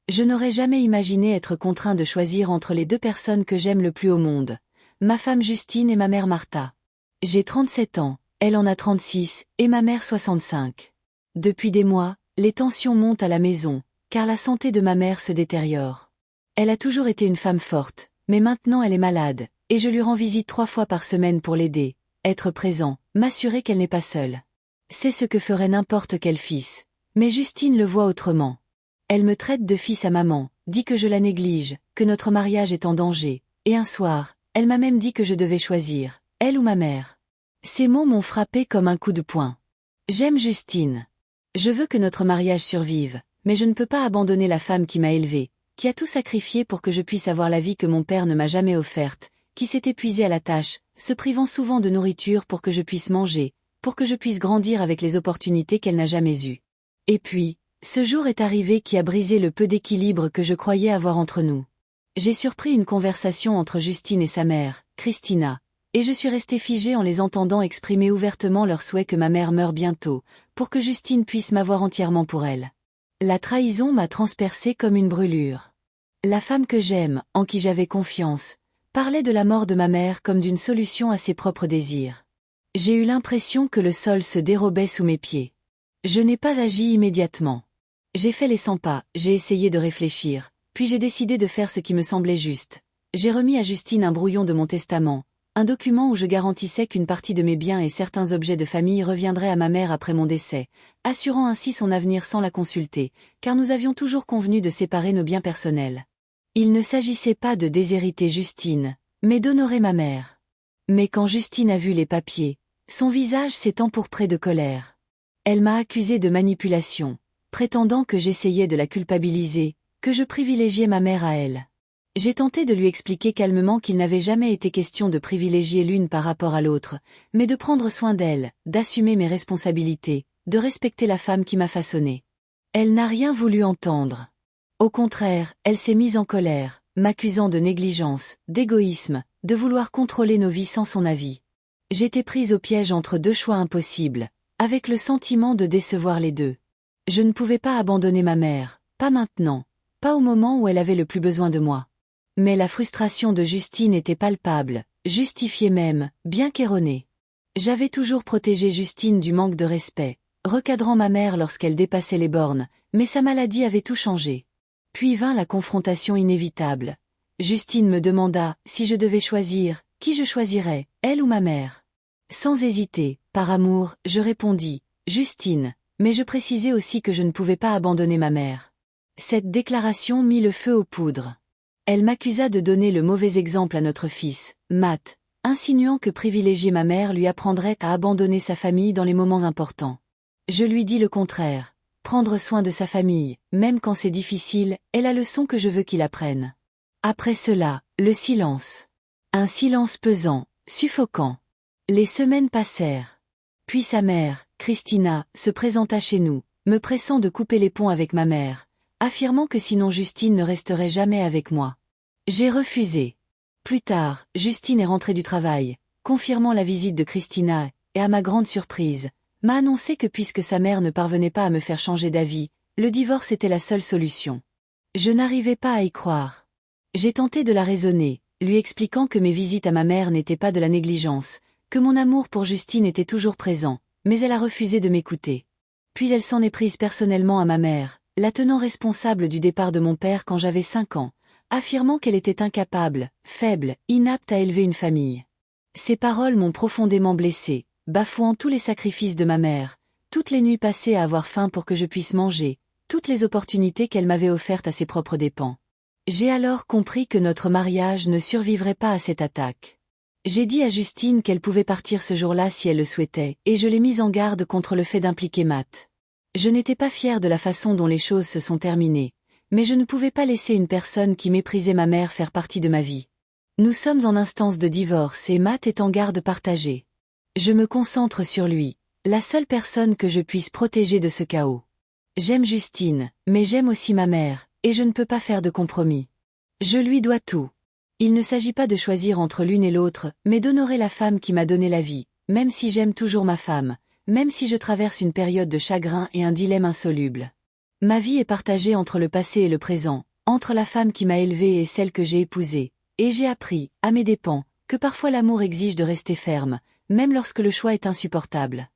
Je n'aurais jamais imaginé être contraint de choisir entre les deux personnes que j'aime le plus au monde, ma femme Justine et ma mère Martha. J'ai 37 ans, elle en a 36, et ma mère 65. Depuis des mois, les tensions montent à la maison, car la santé de ma mère se détériore. Elle a toujours été une femme forte, mais maintenant elle est malade, et je lui rends visite 3 fois par semaine pour l'aider, être présent, m'assurer qu'elle n'est pas seule. C'est ce que ferait n'importe quel fils, mais Justine le voit autrement. Elle me traite de fils à maman, dit que je la néglige, que notre mariage est en danger, et un soir, elle m'a même dit que je devais choisir, elle ou ma mère. Ces mots m'ont frappé comme un coup de poing. J'aime Justine. Je veux que notre mariage survive, mais je ne peux pas abandonner la femme qui m'a élevée, qui a tout sacrifié pour que je puisse avoir la vie que mon père ne m'a jamais offerte, qui s'est épuisée à la tâche, se privant souvent de nourriture pour que je puisse manger, pour que je puisse grandir avec les opportunités qu'elle n'a jamais eues. Et puis, ce jour est arrivé qui a brisé le peu d'équilibre que je croyais avoir entre nous. J'ai surpris une conversation entre Justine et sa mère, Christina, et je suis restée figée en les entendant exprimer ouvertement leur souhait que ma mère meure bientôt, pour que Justine puisse m'avoir entièrement pour elle. La trahison m'a transpercée comme une brûlure. La femme que j'aime, en qui j'avais confiance, parlait de la mort de ma mère comme d'une solution à ses propres désirs. J'ai eu l'impression que le sol se dérobait sous mes pieds. Je n'ai pas agi immédiatement. J'ai fait les 100 pas, j'ai essayé de réfléchir, puis j'ai décidé de faire ce qui me semblait juste. J'ai remis à Justine un brouillon de mon testament, un document où je garantissais qu'une partie de mes biens et certains objets de famille reviendraient à ma mère après mon décès, assurant ainsi son avenir sans la consulter, car nous avions toujours convenu de séparer nos biens personnels. Il ne s'agissait pas de déshériter Justine, mais d'honorer ma mère. Mais quand Justine a vu les papiers, son visage s'est empourpré de colère. Elle m'a accusé de manipulation, prétendant que j'essayais de la culpabiliser, que je privilégiais ma mère à elle. J'ai tenté de lui expliquer calmement qu'il n'avait jamais été question de privilégier l'une par rapport à l'autre, mais de prendre soin d'elle, d'assumer mes responsabilités, de respecter la femme qui m'a façonnée. Elle n'a rien voulu entendre. Au contraire, elle s'est mise en colère, m'accusant de négligence, d'égoïsme, de vouloir contrôler nos vies sans son avis. J'étais prise au piège entre deux choix impossibles, avec le sentiment de décevoir les deux. Je ne pouvais pas abandonner ma mère, pas maintenant, pas au moment où elle avait le plus besoin de moi. Mais la frustration de Justine était palpable, justifiée même, bien qu'erronée. J'avais toujours protégé Justine du manque de respect, recadrant ma mère lorsqu'elle dépassait les bornes, mais sa maladie avait tout changé. Puis vint la confrontation inévitable. Justine me demanda si je devais choisir, qui je choisirais, elle ou ma mère. Sans hésiter, par amour, je répondis, Justine, mais je précisai aussi que je ne pouvais pas abandonner ma mère. Cette déclaration mit le feu aux poudres. Elle m'accusa de donner le mauvais exemple à notre fils, Matt, insinuant que privilégier ma mère lui apprendrait à abandonner sa famille dans les moments importants. Je lui dis le contraire. Prendre soin de sa famille, même quand c'est difficile, est la leçon que je veux qu'il apprenne. Après cela, le silence. Un silence pesant, suffocant. Les semaines passèrent. Puis sa mère, Christina, se présenta chez nous, me pressant de couper les ponts avec ma mère, affirmant que sinon Justine ne resterait jamais avec moi. J'ai refusé. Plus tard, Justine est rentrée du travail, confirmant la visite de Christina, et à ma grande surprise, m'a annoncé que puisque sa mère ne parvenait pas à me faire changer d'avis, le divorce était la seule solution. Je n'arrivais pas à y croire. J'ai tenté de la raisonner, lui expliquant que mes visites à ma mère n'étaient pas de la négligence, que mon amour pour Justine était toujours présent, mais elle a refusé de m'écouter. Puis elle s'en est prise personnellement à ma mère, la tenant responsable du départ de mon père quand j'avais 5 ans, affirmant qu'elle était incapable, faible, inapte à élever une famille. Ces paroles m'ont profondément blessée, bafouant tous les sacrifices de ma mère, toutes les nuits passées à avoir faim pour que je puisse manger, toutes les opportunités qu'elle m'avait offertes à ses propres dépens. J'ai alors compris que notre mariage ne survivrait pas à cette attaque. J'ai dit à Justine qu'elle pouvait partir ce jour-là si elle le souhaitait, et je l'ai mise en garde contre le fait d'impliquer Matt. Je n'étais pas fière de la façon dont les choses se sont terminées, mais je ne pouvais pas laisser une personne qui méprisait ma mère faire partie de ma vie. Nous sommes en instance de divorce et Matt est en garde partagée. Je me concentre sur lui, la seule personne que je puisse protéger de ce chaos. J'aime Justine, mais j'aime aussi ma mère, et je ne peux pas faire de compromis. Je lui dois tout. Il ne s'agit pas de choisir entre l'une et l'autre, mais d'honorer la femme qui m'a donné la vie, même si j'aime toujours ma femme, même si je traverse une période de chagrin et un dilemme insoluble. Ma vie est partagée entre le passé et le présent, entre la femme qui m'a élevée et celle que j'ai épousée, et j'ai appris, à mes dépens, que parfois l'amour exige de rester ferme, même lorsque le choix est insupportable.